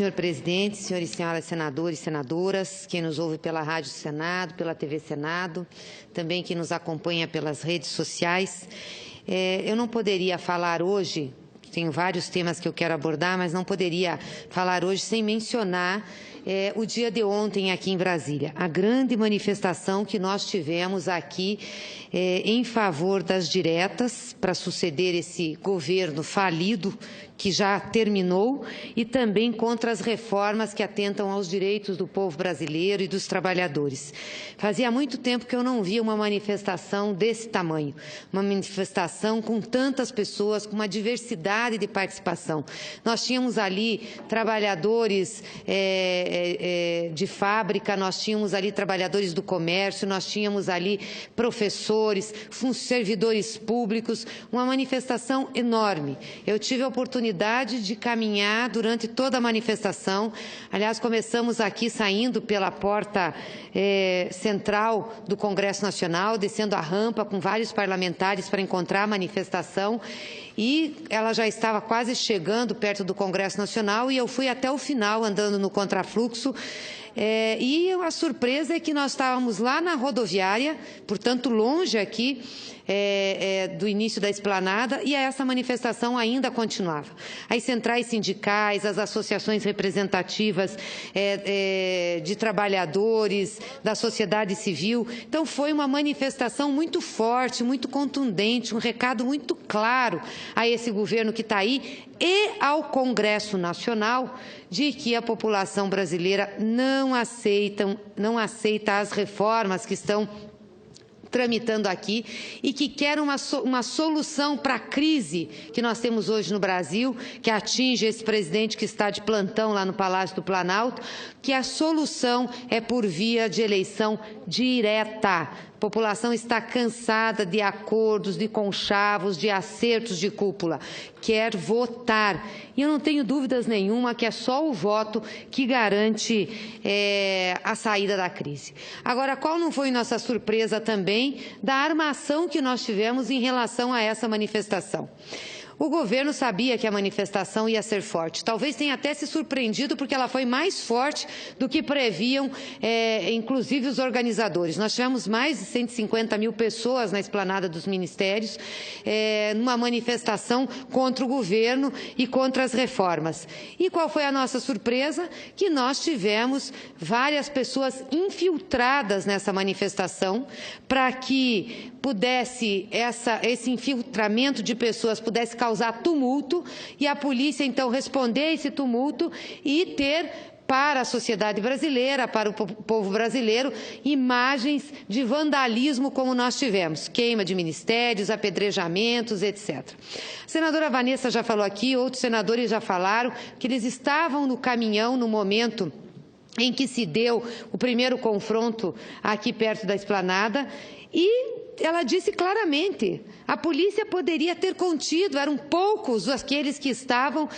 senhor presidente, senhores e senhoras senadores e senadoras, quem nos ouve pela Rádio Senado, pela TV Senado, também quem nos acompanha pelas redes sociais. Eu não poderia falar hoje, tenho vários temas que eu quero abordar, mas não poderia falar hoje sem mencionar o dia de ontem aqui em Brasília, a grande manifestação que nós tivemos aqui em favor das diretas para suceder esse governo falido que já terminou e também contra as reformas que atentam aos direitos do povo brasileiro e dos trabalhadores. Fazia muito tempo que eu não via uma manifestação desse tamanho, uma manifestação com tantas pessoas, com uma diversidade de participação. Nós tínhamos ali trabalhadores de fábrica, nós tínhamos ali trabalhadores do comércio, nós tínhamos ali professores, servidores públicos, uma manifestação enorme. Eu tive a oportunidade de caminhar durante toda a manifestação. Aliás, começamos aqui saindo pela porta central do Congresso Nacional, descendo a rampa com vários parlamentares para encontrar a manifestação. E ela já estava quase chegando perto do Congresso Nacional e eu fui até o final andando no contrafluxo. E a surpresa é que nós estávamos lá na rodoviária, portanto longe aqui do início da esplanada, e essa manifestação ainda continuava. As centrais sindicais, as associações representativas de trabalhadores, da sociedade civil. Então foi uma manifestação muito forte, muito contundente, um recado muito claro a esse governo que está aí e ao Congresso Nacional de que a população brasileira não aceita as reformas que estão tramitando aqui e que quer uma solução para a crise que nós temos hoje no Brasil, que atinge esse presidente que está de plantão lá no Palácio do Planalto, que a solução é por via de eleição direta. A população está cansada de acordos, de conchavos, de acertos de cúpula. Quer votar. E eu não tenho dúvidas nenhuma que é só o voto que garante a saída da crise. Agora, qual não foi nossa surpresa também da armação que nós tivemos em relação a essa manifestação? O governo sabia que a manifestação ia ser forte. Talvez tenha até se surpreendido porque ela foi mais forte do que previam, inclusive, os organizadores. Nós tivemos mais de 150 mil pessoas na esplanada dos ministérios, numa manifestação contra o governo e contra as reformas. E qual foi a nossa surpresa? Que nós tivemos várias pessoas infiltradas nessa manifestação para que pudesse, esse infiltramento de pessoas pudesse causar tumulto e a polícia, então, responder a esse tumulto e ter para a sociedade brasileira, para o povo brasileiro, imagens de vandalismo como nós tivemos, queima de ministérios, apedrejamentos, etc. A senadora Vanessa já falou aqui, outros senadores já falaram que eles estavam no caminhão no momento em que se deu o primeiro confronto aqui perto da esplanada e ela disse claramente, a polícia poderia ter contido, eram poucos aqueles que estavam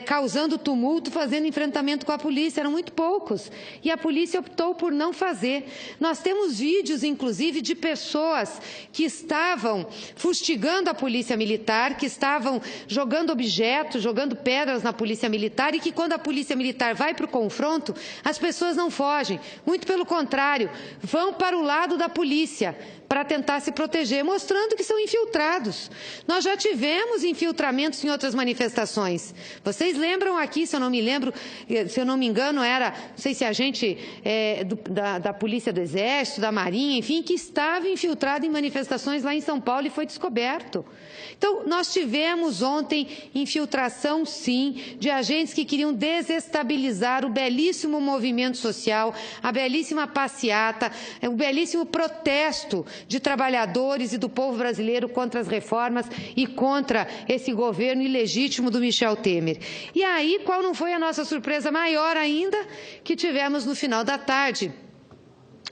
causando tumulto, fazendo enfrentamento com a polícia, eram muito poucos. E a polícia optou por não fazer. Nós temos vídeos, inclusive, de pessoas que estavam fustigando a polícia militar, que estavam jogando objetos, jogando pedras na polícia militar e que quando a polícia militar vai para o confronto, as pessoas não fogem. Muito pelo contrário, vão para o lado da polícia para tentar se proteger, mostrando que são infiltrados. Nós já tivemos infiltramentos em outras manifestações. Vocês lembram aqui, se eu não me engano, era, não sei se agente da Polícia do Exército, da Marinha, enfim, que estava infiltrado em manifestações lá em São Paulo e foi descoberto. Então, nós tivemos ontem infiltração, sim, de agentes que queriam desestabilizar o belíssimo movimento social, a belíssima passeata, o belíssimo protesto de trabalhadores e do povo brasileiro contra as reformas e contra esse governo ilegítimo do Michel Temer. E aí, qual não foi a nossa surpresa maior ainda que tivemos no final da tarde?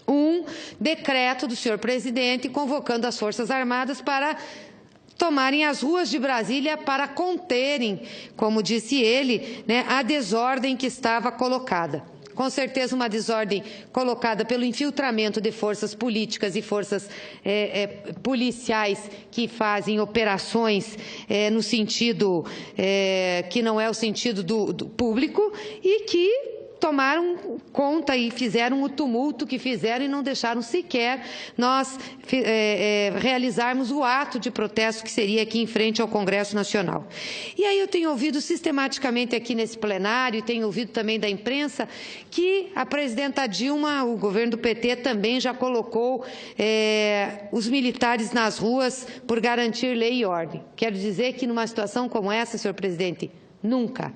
Um decreto do senhor presidente convocando as Forças Armadas para tomarem as ruas de Brasília para conterem, como disse ele, a desordem que estava colocada. com certeza uma desordem colocada pelo infiltramento de forças políticas e forças policiais que fazem operações no sentido que não é o sentido do público e que tomaram conta e fizeram o tumulto que fizeram e não deixaram sequer nós realizarmos o ato de protesto que seria aqui em frente ao Congresso Nacional. E aí eu tenho ouvido sistematicamente aqui nesse plenário, e tenho ouvido também da imprensa, que a presidenta Dilma, o governo do PT também já colocou os militares nas ruas por garantir lei e ordem. Quero dizer que numa situação como essa, senhor presidente, nunca.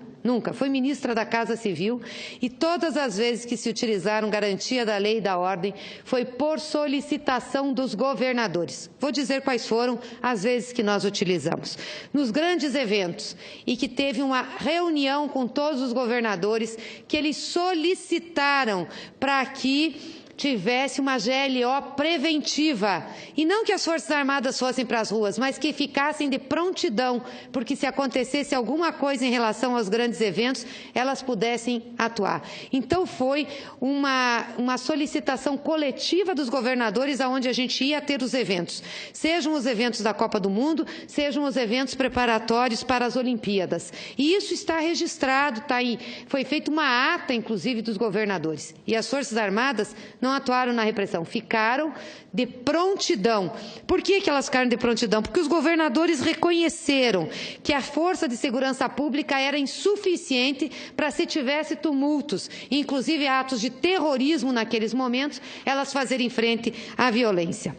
Fui ministra da Casa Civil e todas as vezes que se utilizaram garantia da lei e da ordem foi por solicitação dos governadores. Vou dizer quais foram as vezes que nós utilizamos. Nos grandes eventos, e que teve uma reunião com todos os governadores, que eles solicitaram para que tivesse uma GLO preventiva, e não que as Forças Armadas fossem para as ruas, mas que ficassem de prontidão, porque se acontecesse alguma coisa em relação aos grandes eventos, elas pudessem atuar. Então foi uma solicitação coletiva dos governadores aonde a gente ia ter os eventos, sejam os eventos da Copa do Mundo, sejam os eventos preparatórios para as Olimpíadas. E isso está registrado, está aí. Foi feita uma ata, inclusive, dos governadores. E as Forças Armadas não atuaram na repressão, ficaram de prontidão. Por que elas ficaram de prontidão? Porque os governadores reconheceram que a força de segurança pública era insuficiente para, se tivesse tumultos, inclusive atos de terrorismo naqueles momentos, elas fazerem frente à violência.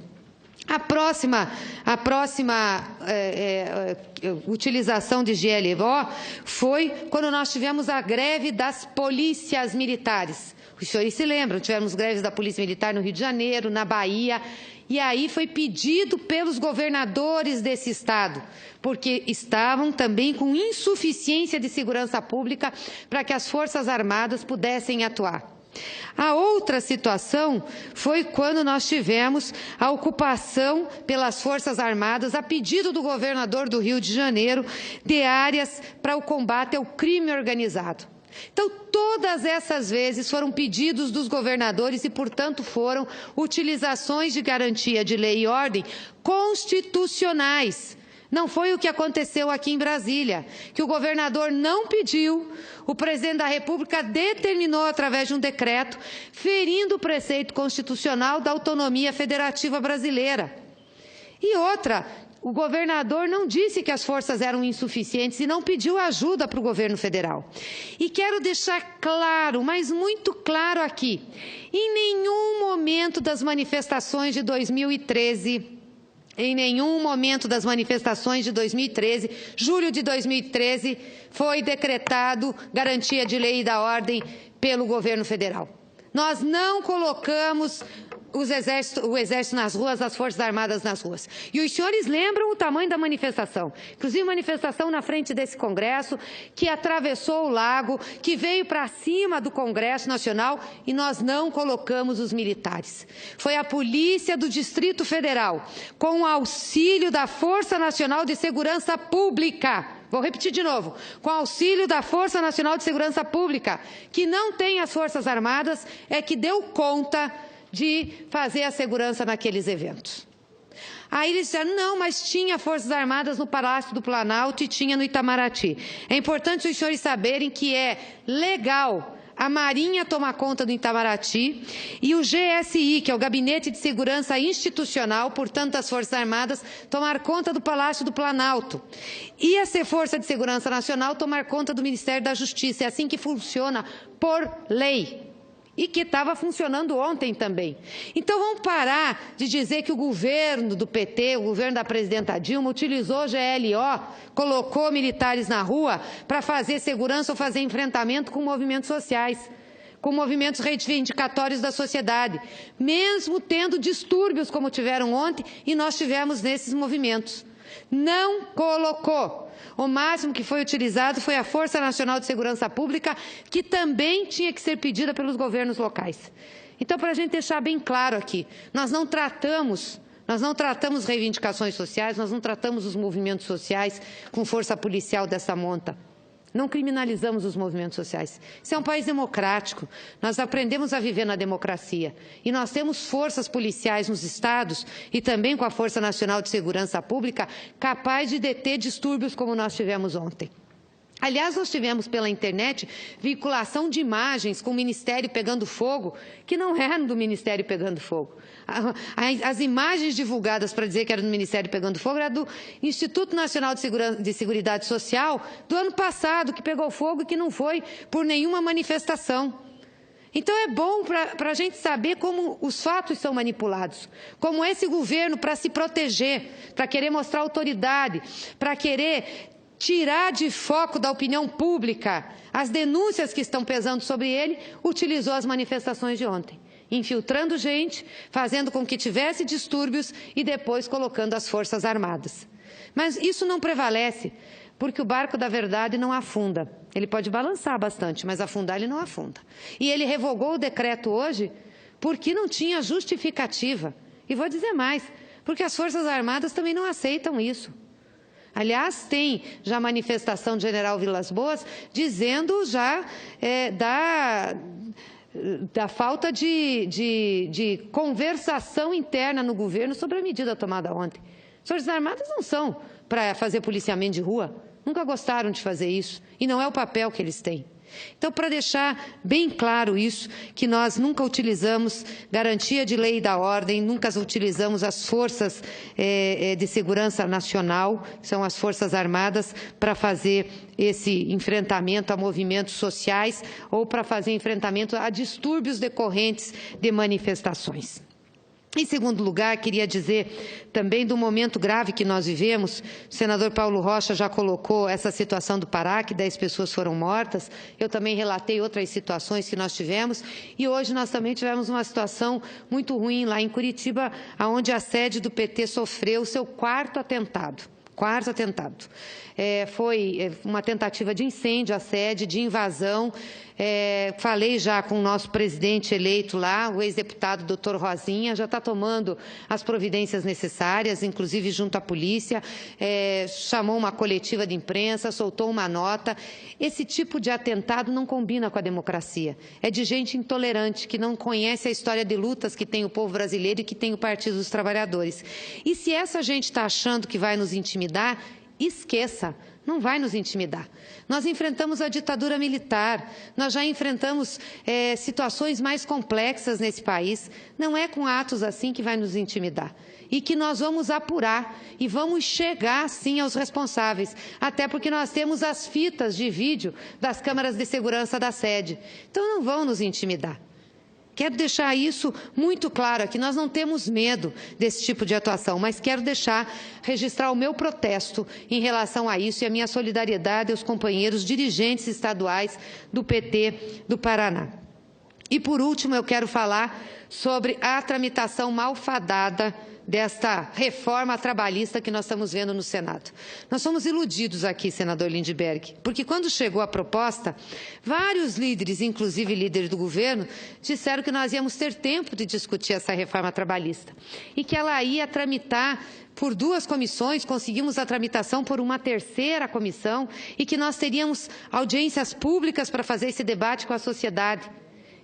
A próxima utilização de GLO foi quando nós tivemos a greve das polícias militares. Os senhores se lembram, tivemos greves da Polícia Militar no Rio de Janeiro, na Bahia, e aí foi pedido pelos governadores desse estado, porque estavam também com insuficiência de segurança pública para que as Forças Armadas pudessem atuar. A outra situação foi quando nós tivemos a ocupação pelas Forças Armadas, a pedido do governador do Rio de Janeiro, de áreas para o combate ao crime organizado. Então, todas essas vezes foram pedidos dos governadores e, portanto, foram utilizações de garantia de lei e ordem constitucionais. Não foi o que aconteceu aqui em Brasília, que o governador não pediu, o presidente da República determinou através de um decreto, ferindo o preceito constitucional da autonomia federativa brasileira. E outra, o governador não disse que as forças eram insuficientes e não pediu ajuda para o governo federal. E quero deixar claro, mas muito claro aqui, em nenhum momento das manifestações de 2013, julho de 2013, foi decretado garantia de lei e da ordem pelo governo federal. Nós não colocamos o Exército nas ruas, as Forças Armadas nas ruas. E os senhores lembram o tamanho da manifestação. Inclusive, manifestação na frente desse Congresso, que atravessou o lago, que veio para cima do Congresso Nacional, e nós não colocamos os militares. Foi a Polícia do Distrito Federal, com o auxílio da Força Nacional de Segurança Pública. Vou repetir de novo, com auxílio da Força Nacional de Segurança Pública, que não tem as Forças Armadas, é que deu conta de fazer a segurança naqueles eventos. Aí eles disseram, não, mas tinha Forças Armadas no Palácio do Planalto e tinha no Itamaraty. É importante os senhores saberem que é legal a Marinha tomar conta do Itamaraty e o GSI, que é o Gabinete de Segurança Institucional, portanto, das Forças Armadas, tomar conta do Palácio do Planalto. E a Força de Segurança Nacional tomar conta do Ministério da Justiça. É assim que funciona por lei. E que estava funcionando ontem também. Então, vamos parar de dizer que o governo do PT, o governo da presidenta Dilma, utilizou GLO, colocou militares na rua para fazer segurança ou fazer enfrentamento com movimentos sociais, com movimentos reivindicatórios da sociedade, mesmo tendo distúrbios como tiveram ontem, e nós tivemos nesses movimentos. Não colocou. O máximo que foi utilizado foi a Força Nacional de Segurança Pública, que também tinha que ser pedida pelos governos locais. Então, para a gente deixar bem claro aqui, nós não tratamos reivindicações sociais, nós não tratamos os movimentos sociais com força policial dessa monta. Não criminalizamos os movimentos sociais. Isso é um país democrático. Nós aprendemos a viver na democracia. E nós temos forças policiais nos estados e também com a Força Nacional de Segurança Pública capaz de deter distúrbios como nós tivemos ontem. Aliás, nós tivemos pela internet vinculação de imagens com o Ministério pegando fogo, que não eram do Ministério pegando fogo. As imagens divulgadas para dizer que era do Ministério pegando fogo era do Instituto Nacional de Seguridade Social do ano passado, que pegou fogo e que não foi por nenhuma manifestação. Então é bom para a gente saber como os fatos são manipulados, como esse governo, para se proteger, para querer mostrar autoridade, para querer tirar de foco da opinião pública as denúncias que estão pesando sobre ele, utilizou as manifestações de ontem, infiltrando gente, fazendo com que tivesse distúrbios e depois colocando as Forças Armadas. Mas isso não prevalece, porque o barco da verdade não afunda. Ele pode balançar bastante, mas afundar ele não afunda. E ele revogou o decreto hoje porque não tinha justificativa. E vou dizer mais, porque as Forças Armadas também não aceitam isso. Aliás, tem já manifestação do general Vilas Boas dizendo já da falta de conversação interna no governo sobre a medida tomada ontem. As Forças Armadas não são para fazer policiamento de rua, nunca gostaram de fazer isso, e não é o papel que eles têm. Então, para deixar bem claro isso, que nós nunca utilizamos garantia de lei e da ordem, nunca utilizamos as forças de segurança nacional, são as Forças Armadas, para fazer esse enfrentamento a movimentos sociais ou para fazer enfrentamento a distúrbios decorrentes de manifestações. Em segundo lugar, queria dizer também do momento grave que nós vivemos. O senador Paulo Rocha já colocou essa situação do Pará, que 10 pessoas foram mortas. Eu também relatei outras situações que nós tivemos. E hoje nós também tivemos uma situação muito ruim lá em Curitiba, onde a sede do PT sofreu o seu quarto atentado. Foi uma tentativa de incêndio à sede, de invasão. Falei já com o nosso presidente eleito lá, o ex-deputado doutor Rosinha, já está tomando as providências necessárias, inclusive junto à polícia, chamou uma coletiva de imprensa, soltou uma nota. Esse tipo de atentado não combina com a democracia. É de gente intolerante, que não conhece a história de lutas que tem o povo brasileiro e que tem o Partido dos Trabalhadores. E se essa gente está achando que vai nos intimidar, esqueça, não vai nos intimidar. Nós enfrentamos a ditadura militar, nós já enfrentamos situações mais complexas nesse país. Não é com atos assim que vai nos intimidar. E que nós vamos apurar e vamos chegar, sim, aos responsáveis. Até porque nós temos as fitas de vídeo das câmaras de segurança da sede. Então, não vão nos intimidar. Quero deixar isso muito claro aqui, nós não temos medo desse tipo de atuação, mas quero registrar o meu protesto em relação a isso e a minha solidariedade aos companheiros dirigentes estaduais do PT do Paraná. E, por último, eu quero falar sobre a tramitação malfadada desta reforma trabalhista que nós estamos vendo no Senado. Nós somos iludidos aqui, senador Lindbergh, porque quando chegou a proposta, vários líderes, inclusive líderes do governo, disseram que nós íamos ter tempo de discutir essa reforma trabalhista e que ela ia tramitar por 2 comissões, conseguimos a tramitação por uma 3ª comissão e que nós teríamos audiências públicas para fazer esse debate com a sociedade.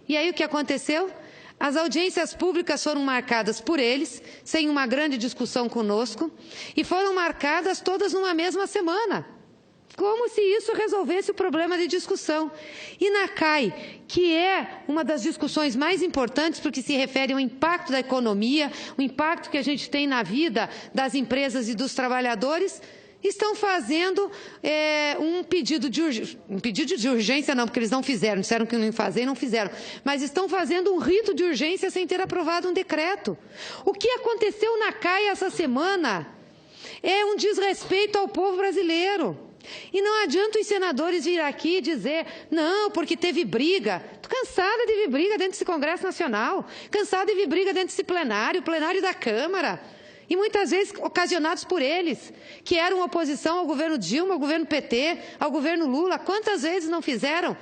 E aí o que aconteceu? As audiências públicas foram marcadas por eles, sem uma grande discussão conosco, e foram marcadas todas numa mesma semana, como se isso resolvesse o problema de discussão. E na CAI, que é uma das discussões mais importantes, porque se refere ao impacto da economia, o impacto que a gente tem na vida das empresas e dos trabalhadores, estão fazendo um pedido de urgência, não, porque eles não fizeram, disseram que não iam fazer e não fizeram, mas estão fazendo um rito de urgência sem ter aprovado um decreto. O que aconteceu na CAI essa semana é um desrespeito ao povo brasileiro. E não adianta os senadores vir aqui dizer, não, porque teve briga. Estou cansada de ver briga dentro desse Congresso Nacional, cansada de ver briga dentro desse plenário da Câmara. E muitas vezes ocasionados por eles, que eram oposição ao governo Dilma, ao governo PT, ao governo Lula. Quantas vezes não fizeram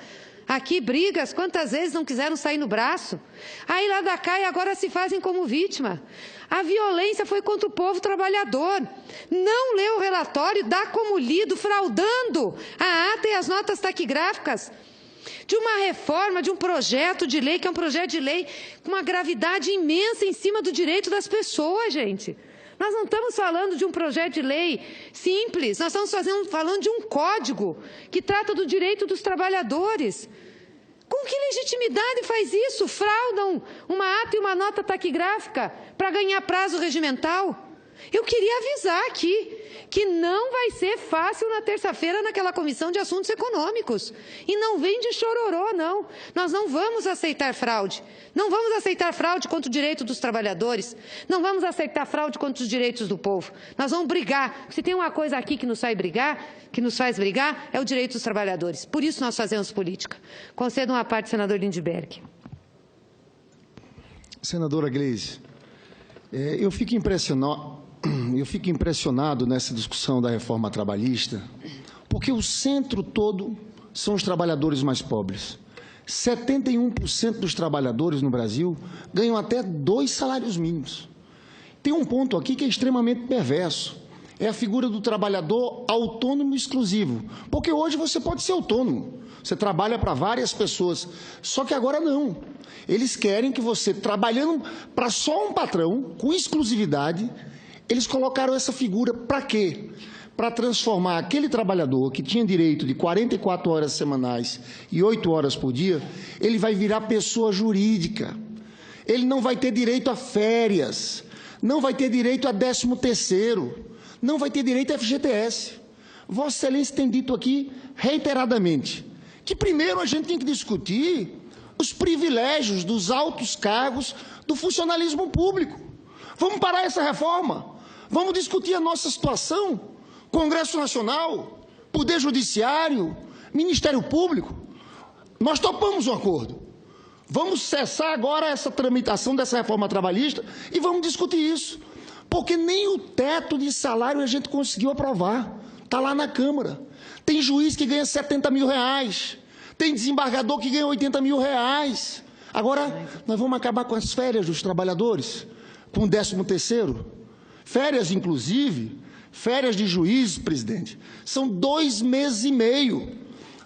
aqui brigas, quantas vezes não quiseram sair no braço? Aí lá da cá e agora se fazem como vítima. A violência foi contra o povo trabalhador. Não leu o relatório, dá como lido, fraudando a ata e as notas taquigráficas de uma reforma, de um projeto de lei, que é um projeto de lei com uma gravidade imensa em cima do direito das pessoas, gente. Nós não estamos falando de um projeto de lei simples, nós estamos falando de um código que trata do direito dos trabalhadores. Com que legitimidade faz isso? Fraudam uma ata e uma nota taquigráfica para ganhar prazo regimental? Eu queria avisar aqui que não vai ser fácil na terça-feira naquela Comissão de Assuntos Econômicos. E não vem de chororô, não. Nós não vamos aceitar fraude. Não vamos aceitar fraude contra o direito dos trabalhadores. Não vamos aceitar fraude contra os direitos do povo. Nós vamos brigar. Se tem uma coisa aqui que nos faz brigar, é o direito dos trabalhadores. Por isso nós fazemos política. Concedo uma parte, senador Lindbergh. Senadora Gleisi, eu fico impressionado nessa discussão da reforma trabalhista, porque o centro todo são os trabalhadores mais pobres. 71% dos trabalhadores no Brasil ganham até 2 salários mínimos. Tem um ponto aqui que é extremamente perverso. É a figura do trabalhador autônomo exclusivo. Porque hoje você pode ser autônomo. Você trabalha para várias pessoas. Só que agora não. Eles querem que você, trabalhando para só um patrão, com exclusividade, eles colocaram essa figura para quê? Para transformar aquele trabalhador que tinha direito de 44 horas semanais e 8 horas por dia, ele vai virar pessoa jurídica. Ele não vai ter direito a férias, não vai ter direito a 13º, não vai ter direito a FGTS. Vossa Excelência tem dito aqui reiteradamente que primeiro a gente tem que discutir os privilégios dos altos cargos do funcionalismo público. Vamos parar essa reforma. Vamos discutir a nossa situação, Congresso Nacional, Poder Judiciário, Ministério Público. Nós topamos um acordo. Vamos cessar agora essa tramitação dessa reforma trabalhista e vamos discutir isso. Porque nem o teto de salário a gente conseguiu aprovar. Está lá na Câmara. Tem juiz que ganha 70 mil reais. Tem desembargador que ganha 80 mil reais. Agora, nós vamos acabar com as férias dos trabalhadores, com o 13º. Férias, inclusive, férias de juiz, presidente, são 2 meses e meio.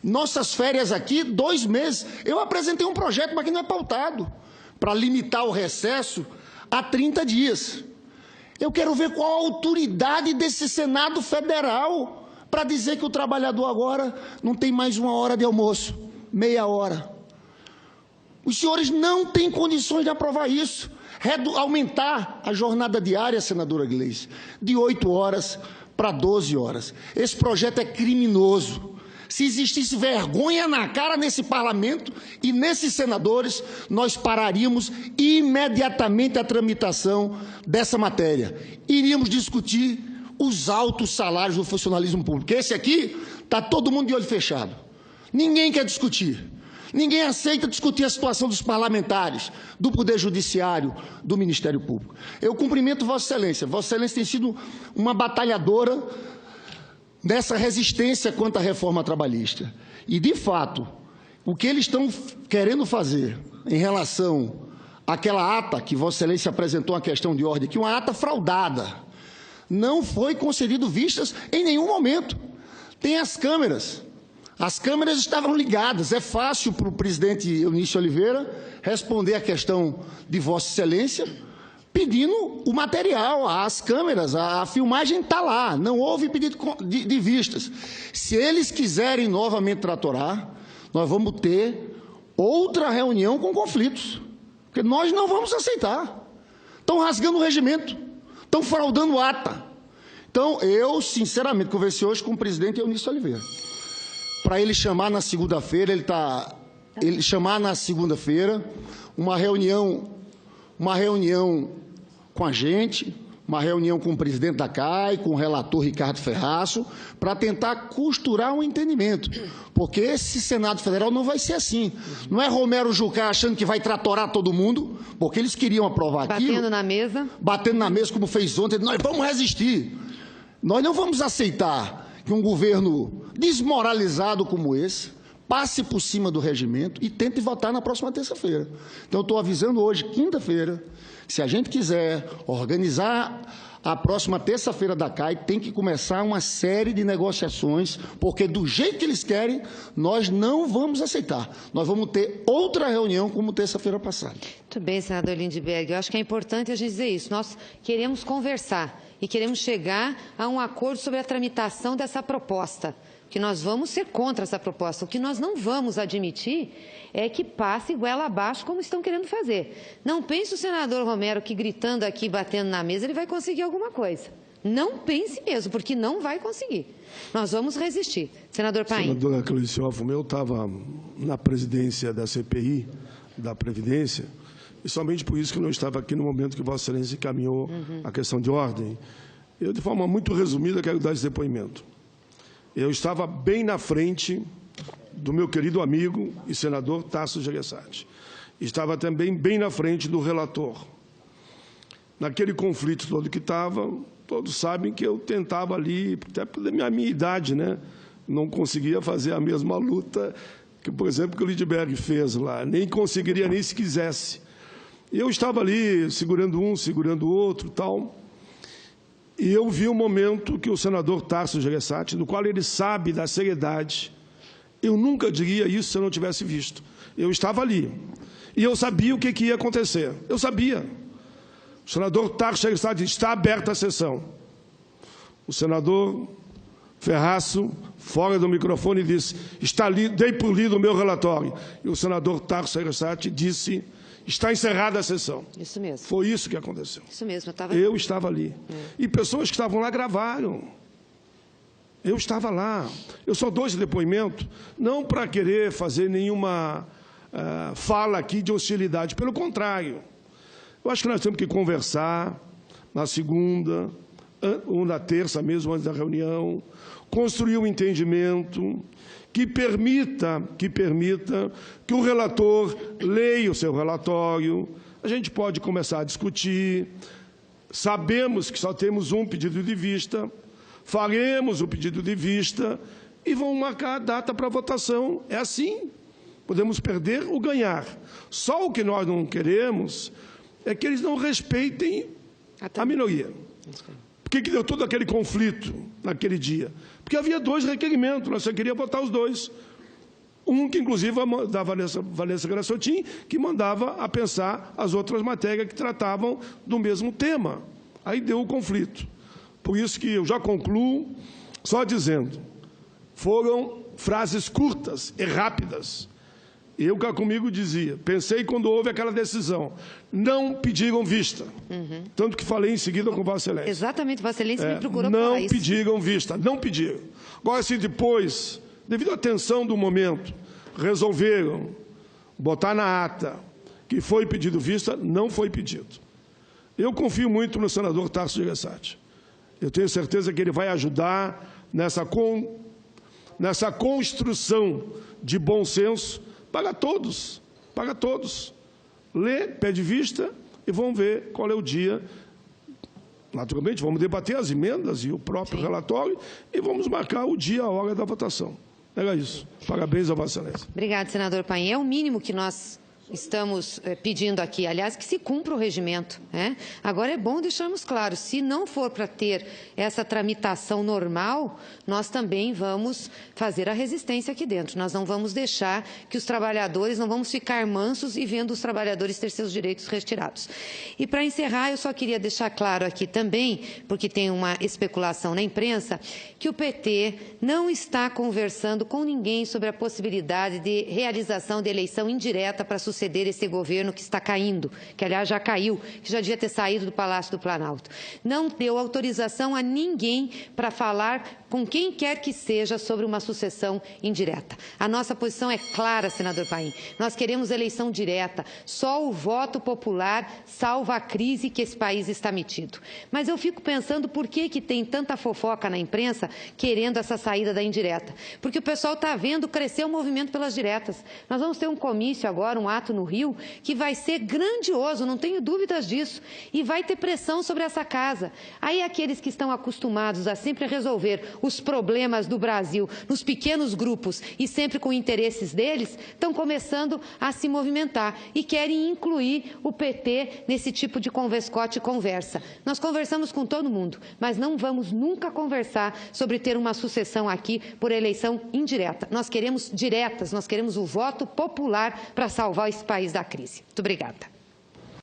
Nossas férias aqui, 2 meses. Eu apresentei um projeto, mas que não é pautado, para limitar o recesso a 30 dias. Eu quero ver qual a autoridade desse Senado Federal para dizer que o trabalhador agora não tem mais 1 hora de almoço, meia hora. Os senhores não têm condições de aprovar isso. Aumentar a jornada diária, senadora Gleisi, de 8 horas para 12 horas. Esse projeto é criminoso. Se existisse vergonha na cara nesse parlamento e nesses senadores, nós pararíamos imediatamente a tramitação dessa matéria. Iríamos discutir os altos salários do funcionalismo público. Esse aqui está todo mundo de olho fechado. Ninguém quer discutir. Ninguém aceita discutir a situação dos parlamentares, do Poder Judiciário, do Ministério Público. Eu cumprimento Vossa Excelência. Vossa Excelência tem sido uma batalhadora dessa resistência contra a reforma trabalhista. E, de fato, o que eles estão querendo fazer em relação àquela ata que Vossa Excelência apresentou uma questão de ordem, que uma ata fraudada, não foi concedido vistas em nenhum momento. Tem as câmeras. As câmeras estavam ligadas. É fácil para o presidente Eunício Oliveira responder a questão de Vossa Excelência pedindo o material, as câmeras, a filmagem está lá, não houve pedido de vistas. Se eles quiserem novamente tratorar, nós vamos ter outra reunião com conflitos, porque nós não vamos aceitar. Estão rasgando o regimento, estão fraudando ata. Então, eu, sinceramente, conversei hoje com o presidente Eunício Oliveira, para ele chamar na segunda-feira, chamar na segunda-feira uma reunião com a gente, uma reunião com o presidente da CAI, com o relator Ricardo Ferraço, para tentar costurar um entendimento. Porque esse Senado Federal não vai ser assim. Não é Romero Jucá achando que vai tratorar todo mundo, porque eles queriam aprovar aquilo. Batendo na mesa. Batendo na mesa, como fez ontem. Nós vamos resistir. Nós não vamos aceitar que um governo desmoralizado como esse passe por cima do regimento e tente votar na próxima terça-feira. Então, eu estou avisando hoje, quinta-feira, se a gente quiser organizar a próxima terça-feira da CAI, tem que começar uma série de negociações, porque do jeito que eles querem, nós não vamos aceitar. Nós vamos ter outra reunião como terça-feira passada. Muito bem, senador Lindbergh. Eu acho que é importante a gente dizer isso. Nós queremos conversar e queremos chegar a um acordo sobre a tramitação dessa proposta, que nós vamos ser contra essa proposta. O que nós não vamos admitir é que passe goela abaixo como estão querendo fazer. Não pense o senador Romero que gritando aqui, batendo na mesa, ele vai conseguir alguma coisa. Não pense mesmo, porque não vai conseguir. Nós vamos resistir. Senador Paim. Senadora Cleícia Hoffmann, eu estava na presidência da CPI, da Previdência, e somente por isso que eu não estava aqui no momento que Vossa Excelência encaminhou a questão de ordem. Eu, de forma muito resumida, quero dar esse depoimento. Eu estava bem na frente do meu querido amigo e senador Tasso Gereissati. Estava também bem na frente do relator. Naquele conflito todo que estava, todos sabem que eu tentava ali, até pela minha idade, né? Não conseguia fazer a mesma luta que, por exemplo, que o Lindbergh fez lá. Nem conseguiria nem se quisesse. E eu estava ali, segurando um, segurando o outro, tal. E eu vi um momento que o senador Tasso Gereissati, no qual ele sabe da seriedade. Eu nunca diria isso se eu não tivesse visto. Eu estava ali. E eu sabia o que ia acontecer. Eu sabia. O senador Tasso Gereissati disse, está aberta a sessão. O senador Ferraço, fora do microfone, disse, dei por lido o meu relatório. E o senador Tasso Gereissati disse, está encerrada a sessão. Isso mesmo. Foi isso que aconteceu. Isso mesmo. Eu estava ali. E pessoas que estavam lá gravaram. Eu estava lá. Eu só dou esse depoimento não para querer fazer nenhuma fala aqui de hostilidade. Pelo contrário. Eu acho que nós temos que conversar na segunda ou na terça mesmo, antes da reunião, construir um entendimento que permita que o relator leia o seu relatório. A gente pode começar a discutir. Sabemos que só temos um pedido de vista. Faremos o pedido de vista e vão marcar a data para votação. É assim. Podemos perder ou ganhar. Só o que nós não queremos é que eles não respeitem a minoria. Por que deu todo aquele conflito naquele dia? Porque havia dois requerimentos, nós só queríamos votar os dois. Um que, inclusive, da Vanessa Grassotin, que mandava a pensar as outras matérias que tratavam do mesmo tema. Aí deu o conflito. Por isso que eu já concluo só dizendo, foram frases curtas e rápidas. Eu cá comigo dizia, pensei quando houve aquela decisão, não pediram vista. Tanto que falei em seguida com Vossa Excelência. Exatamente, Vossa Excelência me procurou não falar isso. pediram vista, não pediram. Agora, se depois, devido à tensão do momento, resolveram botar na ata que foi pedido vista, não foi pedido. Eu confio muito no senador Tasso Gereissati. Eu tenho certeza que ele vai ajudar nessa construção de bom senso para todos, para todos. Lê, pede vista e vão ver qual é o dia. Naturalmente, vamos debater as emendas e o próprio relatório e vamos marcar o dia, a hora da votação. Era isso. Parabéns a Vossa Excelência. Obrigada, senador Paim. É o mínimo que nós estamos pedindo aqui, aliás, que se cumpra o regimento. Né? Agora, é bom deixarmos claro, se não for para ter essa tramitação normal, nós também vamos fazer a resistência aqui dentro. Nós não vamos deixar que os trabalhadores, não vamos ficar mansos e vendo os trabalhadores ter seus direitos retirados. E, para encerrar, eu só queria deixar claro aqui também, porque tem uma especulação na imprensa, que o PT não está conversando com ninguém sobre a possibilidade de realização de eleição indireta para suceder esse governo que está caindo, que, aliás, já caiu, que já devia ter saído do Palácio do Planalto. Não deu autorização a ninguém para falar com quem quer que seja sobre uma sucessão indireta. A nossa posição é clara, senador Paim. Nós queremos eleição direta. Só o voto popular salva a crise que esse país está metido. Mas eu fico pensando por que tem tanta fofoca na imprensa querendo essa saída da indireta. Porque o pessoal está vendo crescer o movimento pelas diretas. Nós vamos ter um comício agora, um ato mandato no Rio que vai ser grandioso, não tenho dúvidas disso, e vai ter pressão sobre essa casa. Aí aqueles que estão acostumados a sempre resolver os problemas do Brasil nos pequenos grupos e sempre com interesses deles, estão começando a se movimentar e querem incluir o PT nesse tipo de converscote e conversa. Nós conversamos com todo mundo, mas não vamos nunca conversar sobre ter uma sucessão aqui por eleição indireta. Nós queremos diretas, nós queremos o voto popular para salvar esse país da crise. Muito obrigada.